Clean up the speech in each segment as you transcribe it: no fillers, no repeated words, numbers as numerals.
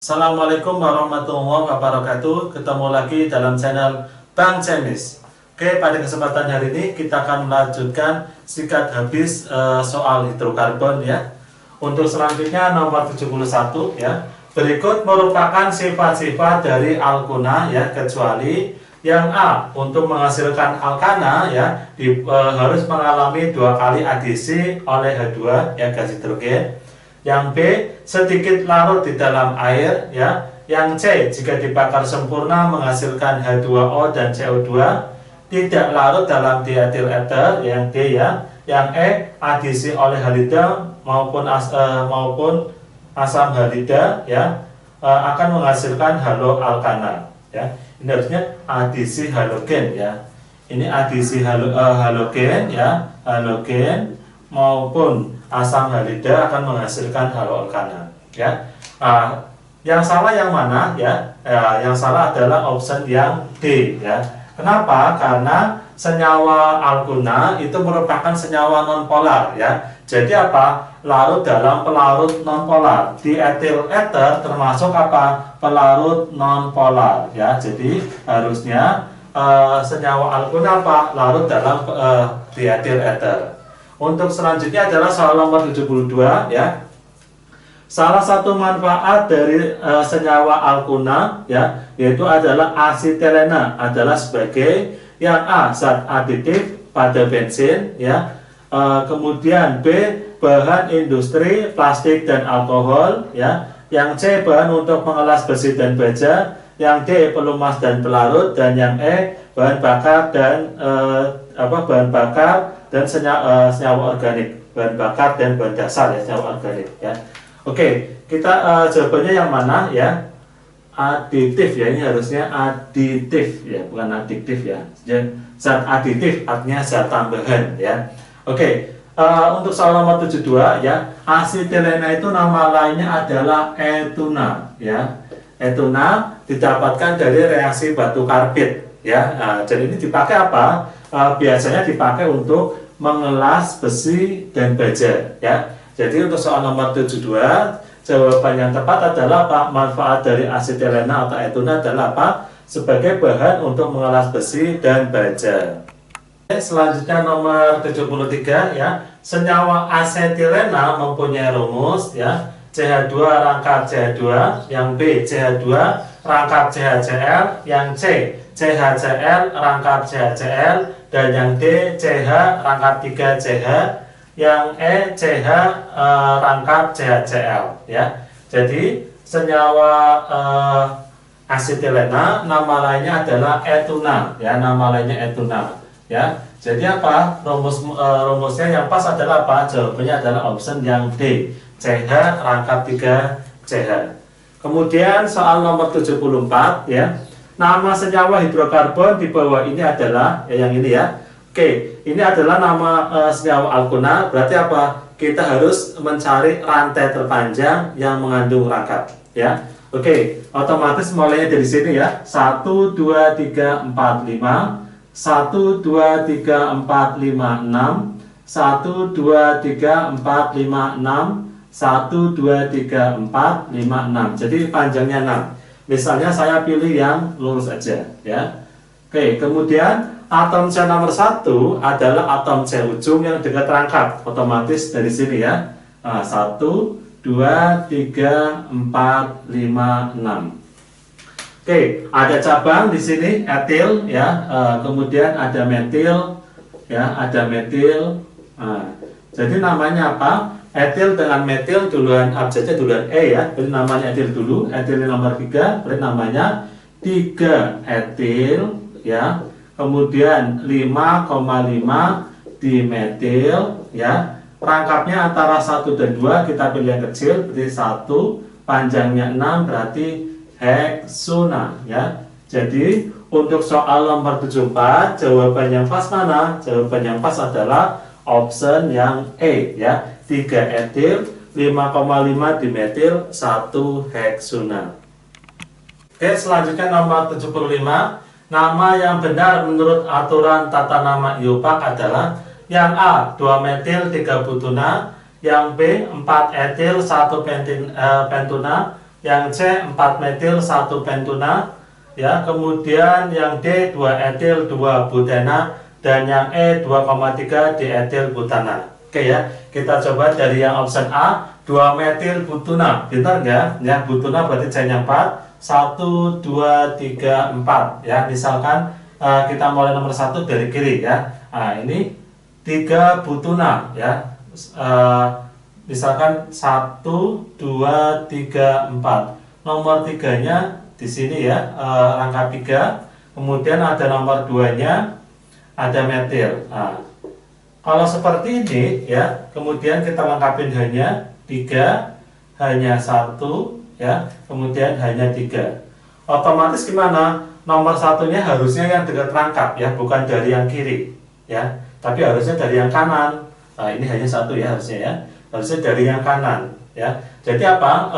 Assalamualaikum warahmatullahi wabarakatuh. Ketemu lagi dalam channel Bang Cemis. Oke, pada kesempatan hari ini kita akan melanjutkan sikat habis soal hidrokarbon ya. Untuk selanjutnya nomor 71 ya. Berikut merupakan sifat-sifat dari alkuna ya, kecuali yang A untuk menghasilkan alkana ya harus mengalami 2 kali adisi oleh H2 ya, gas hidrogen. Yang B sedikit larut di dalam air ya. Yang C jika dibakar sempurna menghasilkan H2O dan CO2, tidak larut dalam dietil ether. Yang D ya. Yang E adisi oleh halida maupun asam halida ya, akan menghasilkan haloalkana ya. Ini harusnya adisi halogen ya. Ini adisi halogen ya, halogen maupun asam halida akan menghasilkan haloalkana ya. Yang salah yang mana ya? Yang salah adalah option yang D ya. Kenapa? Karena senyawa alkuna itu merupakan senyawa nonpolar ya. Jadi apa? Larut dalam pelarut nonpolar. Dietil ether termasuk apa? Pelarut nonpolar ya. Jadi harusnya senyawa alkuna apa? Larut dalam dietil ether. Untuk selanjutnya adalah soal nomor 72 ya. Salah satu manfaat dari senyawa alkuna ya, yaitu adalah asetilena adalah sebagai yang A zat aditif pada bensin ya. Kemudian B bahan industri plastik dan alkohol ya. Yang C bahan untuk mengelas besi dan baja. Yang D pelumas dan pelarut. Dan yang E bahan bakar dan senyawa organik, bahan bakar dan bahan dasar ya, senyawa organik ya. Oke, kita jawabannya yang mana ya? Aditif ya, ini harusnya aditif ya, bukan adiktif ya. Zat aditif artinya zat tambahan ya. Oke, untuk soal nomor 72 ya, asetilena itu nama lainnya adalah etuna ya. Etuna didapatkan dari reaksi batu karbit ya. Jadi ini dipakai apa? Biasanya dipakai untuk mengelas besi dan baja ya. Jadi untuk soal nomor 72, jawaban yang tepat adalah apa? Manfaat dari asetilena atau etuna adalah apa? Sebagai bahan untuk mengelas besi dan baja. Selanjutnya nomor 73 ya. Senyawa asetilena mempunyai rumus ya. CH2 rangkap CH2, yang B CH2 rangkap CHCl, yang C CHCl rangkap CHCl, dan yang D CH rangkap 3 CH, yang E CH rangkap CHCl ya. Jadi senyawa asetilena nama lainnya adalah etuna ya, nama lainnya etuna ya. Jadi apa rumusnya yang pas adalah apa? Jawabannya adalah option yang D, CH rangkap 3 CH. Kemudian soal nomor 74 ya. Nama senyawa hidrokarbon di bawah ini adalah ya, yang ini ya. Oke, ini adalah nama senyawa alkuna. Berarti apa? Kita harus mencari rantai terpanjang yang mengandung rangkap ya. Oke, otomatis mulainya dari sini ya. 1 2 3 4 5, 1 2 3 4 5 6, 1 2 3 4 5 6, 1 2 3 4 5 6. Jadi panjangnya 6. Misalnya saya pilih yang lurus aja ya. Oke, kemudian atom C nomor 1 adalah atom C ujung yang dekat rangkap. Otomatis dari sini ya. 1 2 3 4 5 6. Oke, ada cabang di sini etil ya. Kemudian ada metil ya, ada metil. Jadi namanya apa? Etil dengan metil duluan abjadnya duluan E ya. Berarti namanya etil dulu. Etil nomor 3 berarti namanya 3 etil ya. Kemudian 5,5 dimetil ya. Rangkapnya antara 1 dan 2, kita pilih yang kecil berarti 1, panjangnya 6 berarti heksuna ya. Jadi untuk soal nomor 74 jawaban yang pas mana? Jawaban yang pas adalah option yang E ya. 3 etil, 5,5 dimetil, 1 heksuna. Oke, selanjutnya nomor 75. Nama yang benar menurut aturan tata nama IUPAC adalah yang A 2 metil 3 butuna, yang B 4 etil 1 pentuna, yang C 4 metil 1 pentuna, ya. Kemudian yang D 2 etil 2 butena, dan yang E 2,3 dietil butana. Oke ya, kita coba dari yang option A 2 metil butuna, benar nggak? Ya, butuna berarti C-nya 4, 1, 2, 3, 4 ya. Misalkan kita mulai nomor 1 dari kiri ya. Nah, ini 3 butuna ya. Misalkan 1, 2, 3, 4. Nomor 3-nya di sini ya, rangka 3. Kemudian ada nomor 2-nya, ada metil. Nah, kalau seperti ini ya, kemudian kita lengkapin hanya 3, hanya 1 ya, kemudian hanya 3. Otomatis gimana? Nomor satunya harusnya yang dekat rangkap ya, bukan dari yang kiri ya, tapi harusnya dari yang kanan. Nah, ini hanya 1 ya harusnya ya, harusnya dari yang kanan ya. Jadi apa?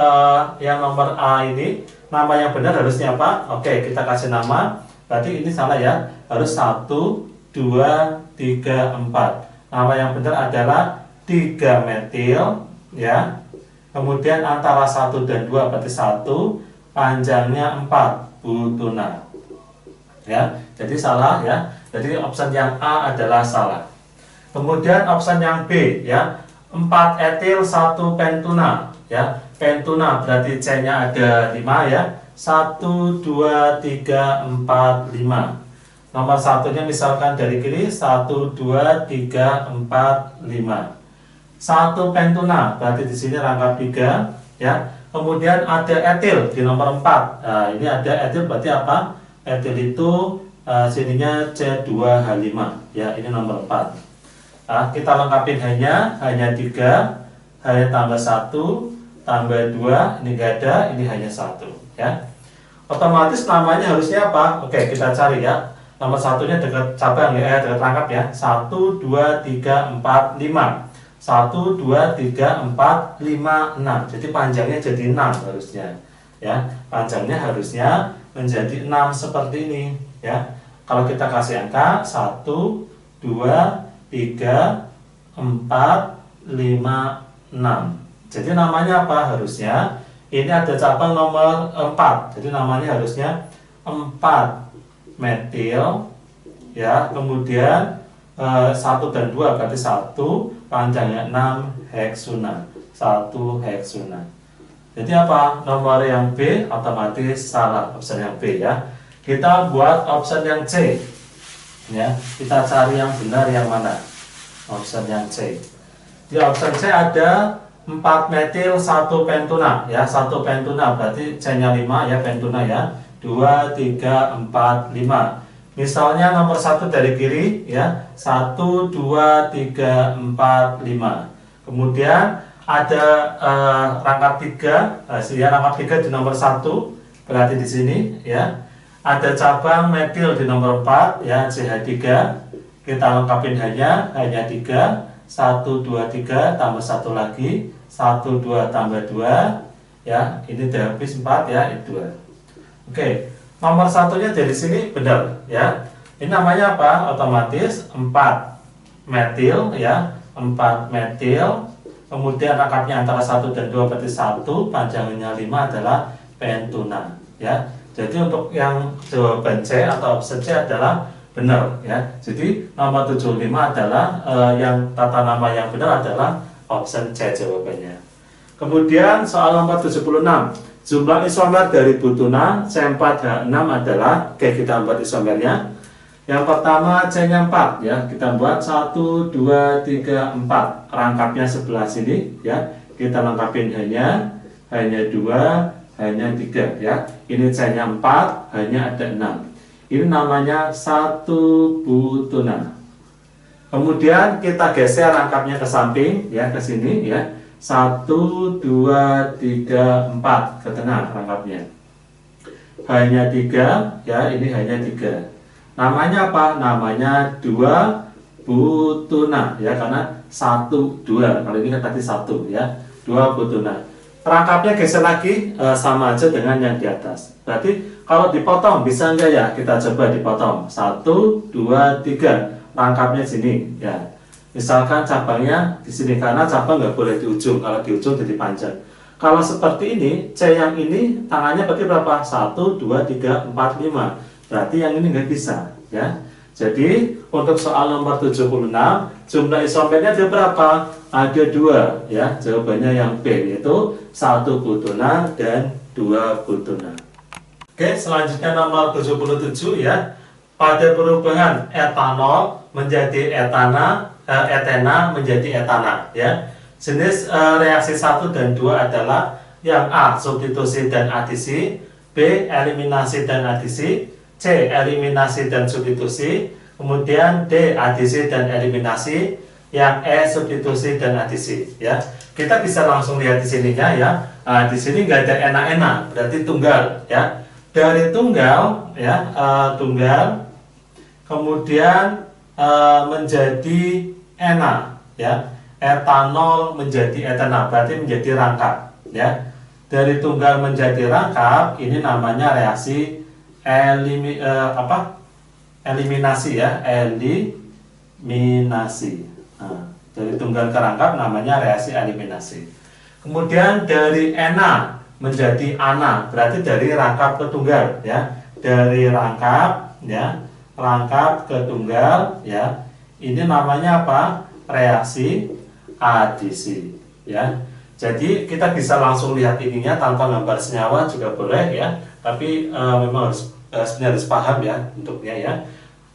Yang nomor A ini nama yang benar harusnya apa? Oke, kita kasih nama. Berarti ini salah ya, harus 1, 2, 3, 4. Nama yang benar adalah 3 metil ya. Kemudian antara 1 dan 2 berarti 1, panjangnya 4 butuna. Ya, jadi salah ya. Jadi option yang A adalah salah. Kemudian option yang B ya, 4 etil 1 pentuna ya. Pentuna berarti C-nya ada 5 ya. 1, 2, 3, 4, 5. Nomor satunya misalkan dari kiri 1, 2, 3, 4, 5. 1 pentuna berarti di sini rangka 3 ya. Kemudian ada etil di nomor 4. Nah, ini ada etil berarti apa? Etil itu sininya C2H5 ya, ini nomor 4. Nah, kita lengkapin hanya 3, hanya tambah 1 tambah 2, ini gak ada, ini hanya 1 ya. Otomatis namanya harusnya apa? Oke, kita cari ya. Nomor satunya dekat cabang ya, dekat rangkap ya. 1, 2, 3, 4, 5. 1, 2, 3, 4, 5, 6. Jadi panjangnya jadi 6 harusnya ya. Panjangnya harusnya menjadi 6 seperti ini ya. Kalau kita kasih angka 1, 2, 3, 4, 5, 6. Jadi namanya apa harusnya? Ini ada cabang nomor 4. Jadi namanya harusnya 4 metil ya. Kemudian 1 dan 2 berarti 1, panjangnya 6 heksuna. 1 heksuna. Jadi apa? Nomor yang B otomatis salah, option yang B ya. Kita buat option yang C ya. Kita cari yang benar yang mana? Option yang C. Di option C ada 4 metil 1 pentuna ya. 1 pentuna berarti C-nya 5 ya, pentuna ya. 2, 3, 4, 5. Misalnya nomor 1 dari kiri ya, 1, 2, 3, 4, 5. Kemudian ada rangkap 3, ya, rangkap 3 di nomor 1, berarti di sini ya. Ada cabang metil di nomor 4 ya, CH3. Kita lengkapin hanya 3. 1, 2, 3 tambah 1 lagi, 1, 2 tambah 2 ya, ini udah habis 4 ya, itu 2. Oke, nomor satunya dari sini benar ya. Ini namanya apa? Otomatis 4 metil ya, 4 metil. Kemudian rangkapnya antara 1 dan 2 berarti 1, panjangnya 5 adalah pentuna ya. Jadi untuk yang jawaban C atau option C adalah benar ya. Jadi nomor 75 adalah yang tata nama yang benar adalah option C jawabannya. Kemudian soal nomor 76. Jumlah isomer dari butuna C4H6 adalah, oke, kita buat isomernya. Yang pertama C-nya 4 ya. Kita buat 1, 2, 3, 4. Rangkapnya sebelah sini ya. Kita lengkapin hanya 2, hanya 3 ya. Ini C-nya 4, hanya ada 6. Ini namanya 1 butuna. Kemudian kita geser rangkapnya ke samping ya, ke sini ya. 1, 2, 3, 4 ke tengah rangkapnya. Hanya 3 ya, ini hanya 3. Namanya apa? Namanya 2 butuna ya, karena 1, 2. Kalau ini kan tadi 1 ya. 2 butuna. Rangkapnya geser lagi sama aja dengan yang di atas. Berarti kalau dipotong bisa enggak ya? Kita coba dipotong. 1, 2, 3. Rangkapnya sini ya. Misalkan cabangnya di sini, karena cabang nggak boleh di ujung. Kalau di ujung jadi panjang. Kalau seperti ini, C yang ini tangannya berarti berapa? 1, 2, 3, 4, 5. Berarti yang ini nggak bisa, ya. Jadi untuk soal nomor 76, jumlah isomernya ada berapa? Ada 2, ya. Jawabannya yang B, yaitu 1 butuna dan 2 butuna. Oke, selanjutnya nomor 77 ya. Pada perubahan etanol menjadi etena menjadi etana, ya. Jenis reaksi 1 dan 2 adalah yang A, substitusi dan adisi, B, eliminasi dan adisi, C, eliminasi dan substitusi, kemudian D, adisi dan eliminasi, yang E, substitusi dan adisi, ya. Kita bisa langsung lihat di sininya ya. Di sini nggak ada enak-enak, berarti tunggal, ya. Dari tunggal, ya, tunggal, kemudian menjadi ena, ya. Etanol menjadi etana, berarti menjadi rangkap, ya. Dari tunggal menjadi rangkap, ini namanya reaksi eliminasi, ya, eliminasi. Nah, dari tunggal ke rangkap namanya reaksi eliminasi. Kemudian dari ena menjadi ana, berarti dari rangkap ke tunggal, ya. Dari rangkap, ya, rangkap ke tunggal, ya. Ini namanya apa? Reaksi adisi, ya. Jadi kita bisa langsung lihat ininya tanpa gambar senyawa juga boleh, ya. Tapi memang sebenarnya harus paham ya bentuknya, ya.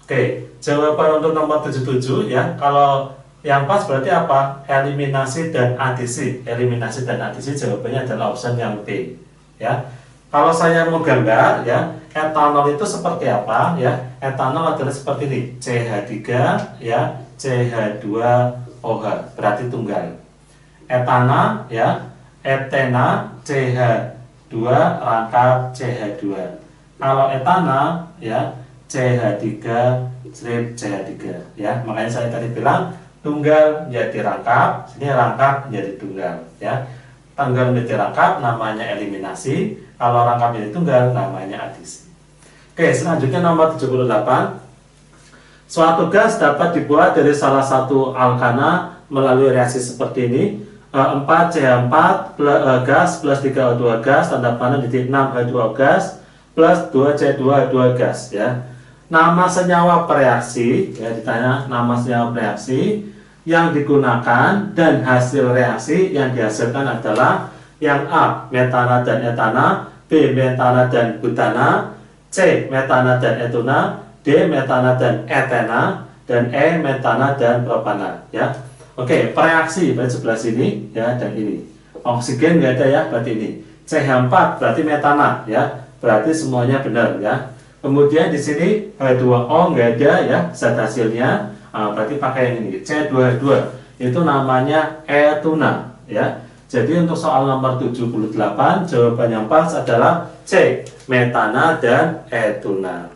Oke, jawaban untuk nomor 77 ya. Kalau yang pas berarti apa? Eliminasi dan adisi. Eliminasi dan adisi jawabannya adalah option yang B, ya. Kalau saya mau gambar, ya, etanol itu seperti apa, ya? Etanol adalah seperti ini, CH3, ya, CH2OH, berarti tunggal. Etana, ya, etena, CH2 rangkap CH2. Kalau etana, ya, CH3 strip CH3, ya. Makanya saya tadi bilang tunggal menjadi rangkap, ini rangkap menjadi tunggal, ya. Tunggal menjadi rangkap namanya eliminasi, kalau rangkap menjadi tunggal namanya adisi. Oke, selanjutnya nomor 78. Suatu gas dapat dibuat dari salah satu alkana melalui reaksi seperti ini. 4CH4 gas plus 3O2 gas, tanda panah titik 6H2O gas plus 2C2H2 gas, ya. Nama senyawa pereaksi, ya, ditanya nama senyawa pereaksi yang digunakan dan hasil reaksi yang dihasilkan adalah yang A, metana dan etana, B, metana dan butana, C, metana dan etuna, D, metana dan etena, dan E, metana dan propana, ya. Oke, pereaksi berarti sebelah sini, ya, dan ini. Oksigen nggak ada, ya, berarti ini. CH4 berarti metana, ya, berarti semuanya benar, ya. Kemudian di sini H2O nggak ada, ya, zat hasilnya, berarti pakai yang ini. C2H2 itu namanya etuna, ya. Jadi untuk soal nomor 78 jawaban yang pas adalah C, metana dan etuna.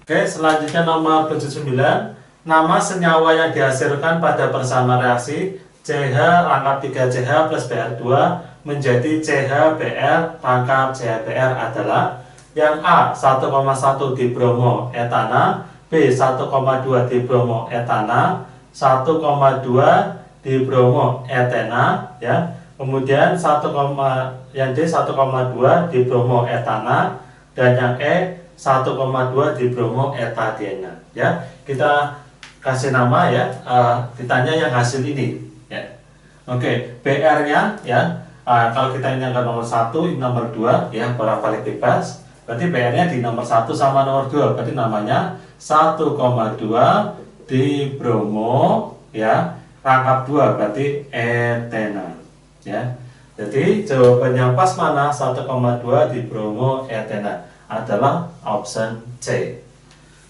Oke, selanjutnya nomor 79. Nama senyawa yang dihasilkan pada persamaan reaksi CH rangkap 3CH plus Br2 menjadi CHBr rangkap CHBr adalah yang A, 1,1 dibromo etana, B, 1,2 dibromo etana, 1,2 dibromo etena, ya. Kemudian yang D 1,2 dibromo etana, dan yang E 1,2 dibromo etadiena, ya. Kita kasih nama, ya, ditanya yang hasil ini, ya. Oke, BR-nya, ya, kalau kita ini angka nomor 1, ini nomor 2, ya, bolak-balik bebas. Berarti BR-nya di nomor 1 sama nomor 2, berarti namanya 1,2 dibromo, ya, rangkap 2 berarti etena, ya. Jadi jawaban yang pas mana? 1,2 dibromo etena adalah option C.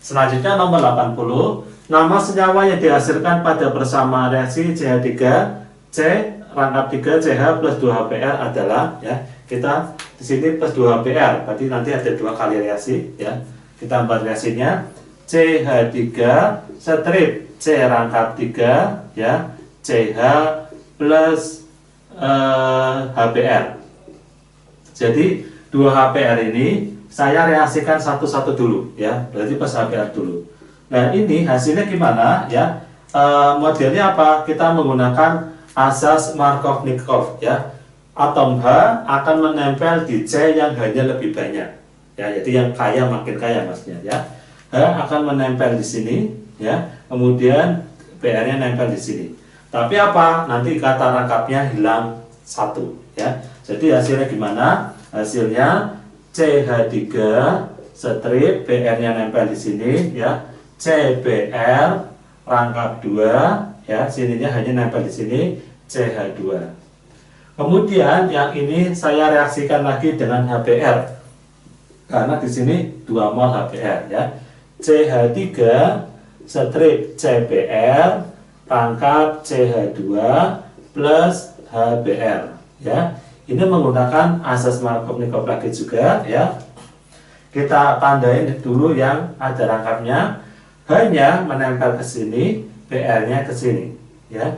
Selanjutnya nomor 80. Nama senyawa yang dihasilkan pada persamaan reaksi CH3 C rangkap 3 CH plus 2HBr adalah, ya, kita di sini plus 2HBr, berarti nanti ada 2 kali reaksi, ya. Kita buat reaksinya CH3 strip C rangkap 3, ya, CH plus HBr. Jadi 2HBr ini saya reaksikan satu-satu dulu, ya, berarti plus HBr dulu. Nah, ini hasilnya gimana, ya? Modelnya apa? Kita menggunakan asas Markov-Nikov, ya. atom H akan menempel di C yang hanya lebih banyak. Ya, jadi yang kaya makin kaya maksudnya ya. H akan menempel di sini ya. Kemudian PR-nya nempel di sini. Tapi apa? Nanti kata rangkapnya hilang satu ya. Jadi hasilnya gimana? Hasilnya CH3 strip PR-nya nempel di sini ya. CBr rangkap 2 ya, sininya hanya nempel di sini CH2. Kemudian yang ini saya reaksikan lagi dengan HBr. Karena di sini 2 mol HBr ya. CH3 strip CBr rangkap CH2 plus HBr ya. Ini menggunakan asas Markovnikov lagi juga ya. Kita tandain dulu yang ada rangkapnya, hanya menempel ke sini, PR-nya ke sini ya.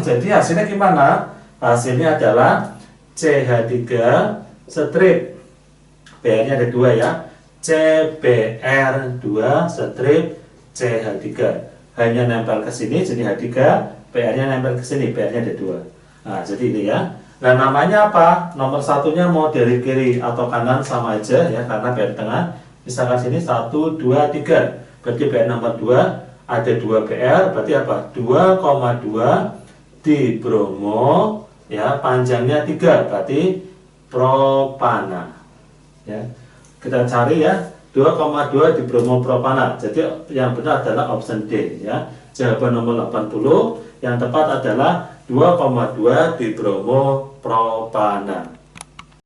Jadi hasilnya gimana? Hasilnya adalah CH3 strip PR-nya ada 2 ya. CBr2 strip CH3 hanya nempel ke sini, jadi H3, PR-nya nempel ke sini, PR-nya ada 2. Nah, jadi ini ya. Nah, namanya apa? Nomor satunya mau dari kiri atau kanan sama aja ya, karena PR tengah. Misalkan sini 1, 2, 3. Berarti PR nomor 2 ada 2 PR, berarti apa? 2,2 di bromo ya, panjangnya 3, berarti propana. Ya. Kita cari ya, 2,2 di bromo propana. Jadi yang benar adalah option D ya. Jawaban nomor 80 yang tepat adalah 2,2 di bromo propana.